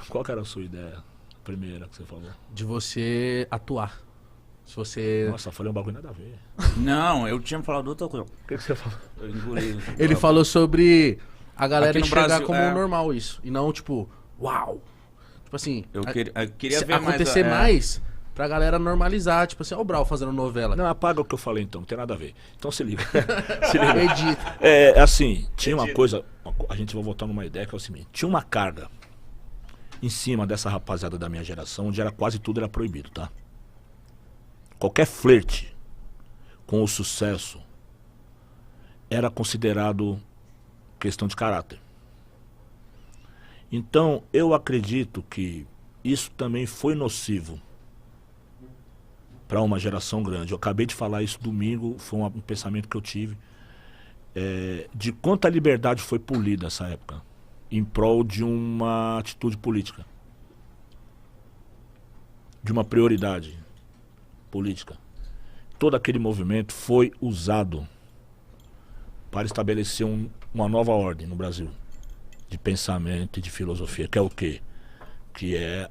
Qual que era a sua ideia? A primeira que você falou. De você atuar. Se você... Nossa, falei um bagulho nada a ver. Não, eu tinha falado outra coisa. O que você falou? Eu engoli. Ele falou sobre a galera Aqui no enxergar Brasil, como é. normal isso. E não, tipo, uau. Tipo assim, Eu queria ver mais. acontecer mais pra galera normalizar. Tipo assim, ó o Brau fazendo novela. Não, apaga o que eu falei então, não tem nada a ver. Então se liga. Se liga. Edita. É assim, tinha uma coisa, a gente vai voltar numa ideia que é o seguinte, tinha uma carga em cima dessa rapaziada da minha geração, onde era quase tudo era proibido, tá? Qualquer flerte com o sucesso era considerado questão de caráter. Então, eu acredito que isso também foi nocivo para uma geração grande. Eu acabei de falar isso domingo, foi um pensamento que eu tive. De quanta liberdade foi polida nessa época, em prol de uma atitude política, de uma prioridade política. Todo aquele movimento foi usado para estabelecer uma nova ordem no Brasil, de pensamento e de filosofia, que é o quê? Que é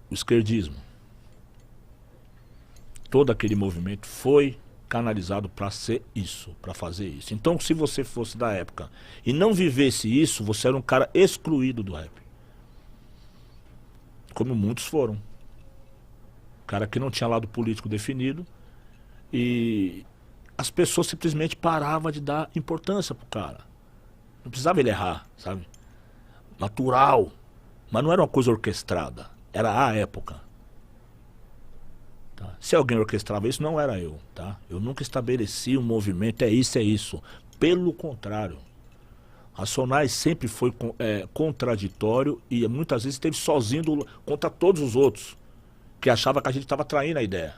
o esquerdismo. Todo aquele movimento foi canalizado para ser isso, para fazer isso. Então, se você fosse da época e não vivesse isso, você era um cara excluído do rap. Como muitos foram. Cara que não tinha lado político definido e as pessoas simplesmente paravam de dar importância pro cara. Não precisava ele errar, sabe? Natural. Mas não era uma coisa orquestrada. Era a época. Tá? Se alguém orquestrava isso, não era eu, tá? Eu nunca estabeleci um movimento, é isso, é isso. Pelo contrário. Racionais sempre foi contraditório e muitas vezes esteve sozinho contra todos os outros, que achava que a gente estava traindo a ideia.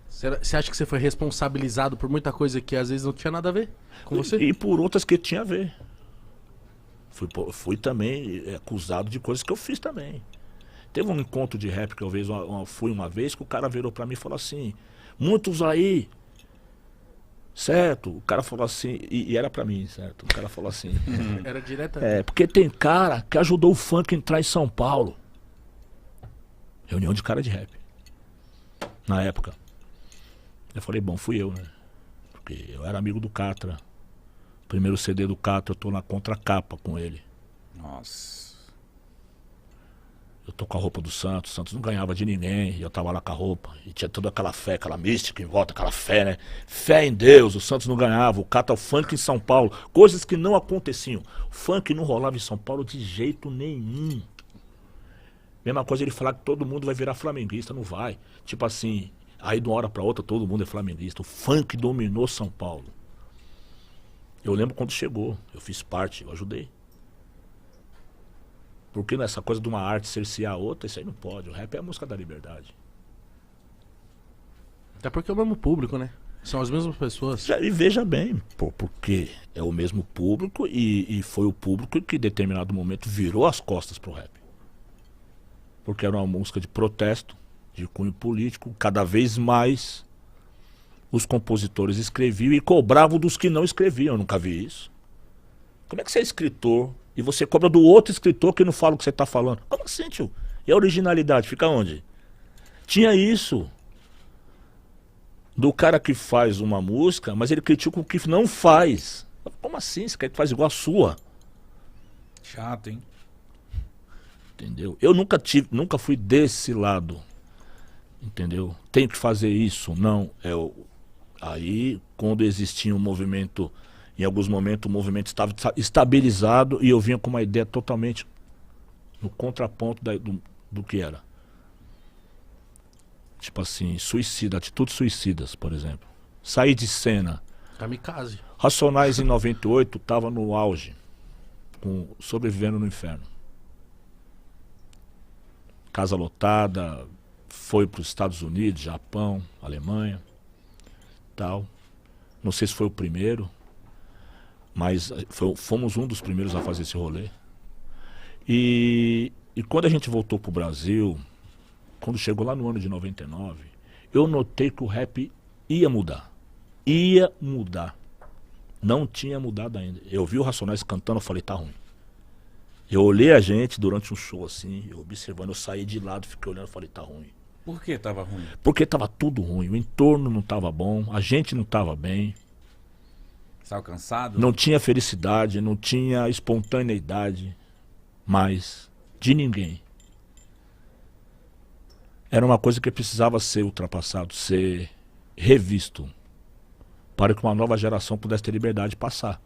Você acha que você foi responsabilizado por muita coisa que às vezes não tinha nada a ver com você? E por outras que tinha a ver. Fui também acusado de coisas que eu fiz também. Teve um encontro de rap que eu fui uma vez, que o cara virou pra mim e falou assim, muitos aí, certo? O cara falou assim, e era pra mim, certo? O cara falou assim, Era direto. porque tem cara que ajudou o funk a entrar em São Paulo. Reunião de cara de rap. Na época. Eu falei, bom, fui eu, né? Porque eu era amigo do Catra. Primeiro CD do Catra, eu tô na contracapa com ele. Nossa. Eu tô com a roupa do Santos, o Santos não ganhava de ninguém, e eu tava lá com a roupa. E tinha toda aquela fé, aquela mística em volta, aquela fé, né? Fé em Deus, o Santos não ganhava, o Catra, o funk em São Paulo. Coisas que não aconteciam. O funk não rolava em São Paulo de jeito nenhum. Mesma coisa ele falar que todo mundo vai virar flamenguista, não vai. Tipo assim, aí de uma hora pra outra todo mundo é flamenguista. O funk dominou São Paulo. Eu lembro quando chegou, eu fiz parte, eu ajudei. Porque nessa coisa de uma arte cercear a outra, isso aí não pode. O rap é a música da liberdade. Até porque é o mesmo público, né? São as mesmas pessoas. E veja bem, porque é o mesmo público e foi o público que em determinado momento virou as costas pro rap. Porque era uma música de protesto, de cunho político, cada vez mais os compositores escreviam e cobravam dos que não escreviam. Eu nunca vi isso. Como é que você é escritor e você cobra do outro escritor que não fala o que você está falando? Como assim, tio? E a originalidade fica onde? Tinha isso. Do cara que faz uma música, mas ele critica o que não faz. Como assim? Você quer que faz igual a sua? Chato, hein? Entendeu? Eu nunca fui desse lado. Entendeu? Tem que fazer isso. Não. Aí, quando existia um movimento, em alguns momentos o movimento estava estabilizado e eu vinha com uma ideia totalmente no contraponto do que era. Tipo assim, suicida, atitudes suicidas, por exemplo. Sair de cena. Kamikaze. Racionais em 98 tava no auge, com Sobrevivendo no Inferno. Casa lotada, foi para os Estados Unidos, Japão, Alemanha, tal. Não sei se foi o primeiro, mas fomos um dos primeiros a fazer esse rolê. E quando a gente voltou pro Brasil, quando chegou lá no ano de 99, eu notei que o rap ia mudar. Ia mudar. Não tinha mudado ainda. Eu vi o Racionais cantando, eu falei, tá ruim. Eu olhei a gente durante um show assim, eu observando, eu saí de lado, fiquei olhando e falei, tá ruim. Por que tava ruim? Porque tava tudo ruim, o entorno não tava bom, a gente não tava bem, Você tava cansado? não tinha felicidade, não tinha espontaneidade mais de ninguém. Era uma coisa que precisava ser ultrapassado, ser revisto, para que uma nova geração pudesse ter liberdade de passar.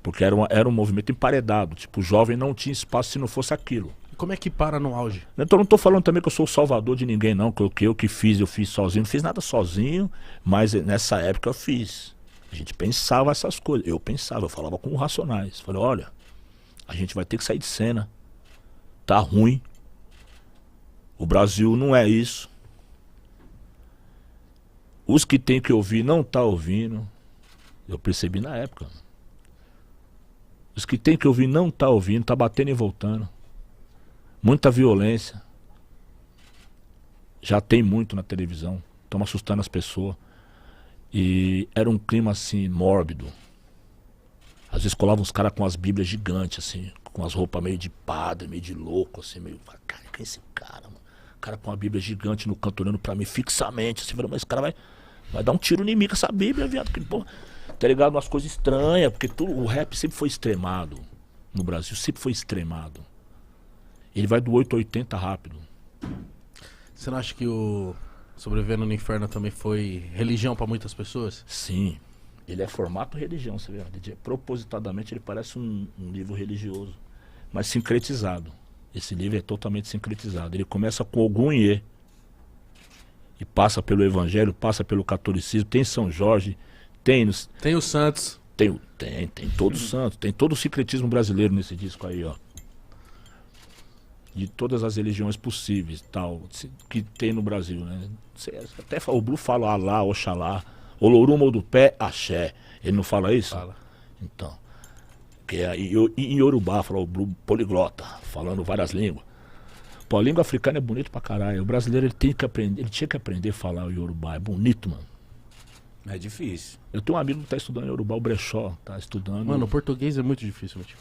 Porque era um movimento emparedado, tipo, o jovem não tinha espaço se não fosse aquilo. E como é que para no auge? Então não estou falando também que eu sou o salvador de ninguém não, que eu que fiz, eu fiz sozinho, não fiz nada sozinho, mas nessa época eu fiz. A gente pensava essas coisas, eu pensava, eu falava com os Racionais, falei, olha, a gente vai ter que sair de cena, tá ruim, o Brasil não é isso, os que tem que ouvir não tá ouvindo, eu percebi na época, os que tem que ouvir não tá ouvindo, tá batendo e voltando, muita violência, já tem muito na televisão, estão assustando as pessoas. E era um clima assim, mórbido. Às vezes colavam uns caras com as bíblias gigantes, assim, com as roupas meio de padre, meio de louco, assim, meio. Cara, quem é esse cara, mano? O cara com uma bíblia gigante no canto olhando pra mim fixamente, assim, falando, mas esse cara vai dar um tiro em mim com essa bíblia, viado. Que, pô, tá ligado? Umas coisas estranhas, porque o rap sempre foi extremado. No Brasil, sempre foi extremado. Ele vai do 8 a 80 rápido. Você não acha que o Sobrevivendo no Inferno também foi religião pra muitas pessoas? Sim, ele é formato religião, você vê? Propositadamente ele parece um livro religioso, mas sincretizado. Esse livro é totalmente sincretizado. Ele começa com Ogum e passa pelo Evangelho, passa pelo catolicismo, tem São Jorge, tem os Santos. tem todo o santo, tem todo o sincretismo brasileiro nesse disco aí, ó. De todas as religiões possíveis, tal, que tem no Brasil, né? Até o Blue fala Alá, Oxalá, Olorum ou do pé, Axé. Ele não fala isso? Fala. Então, que é em Yorubá, fala o Blue poliglota, falando várias línguas. Pô, a língua africana é bonito pra caralho. O brasileiro ele tem que aprender, ele tinha que aprender a falar o Yorubá, é bonito, mano. É difícil. Eu tenho um amigo que tá estudando Yorubá, o Brechó, tá estudando. Mano, o português é muito difícil, meu tio.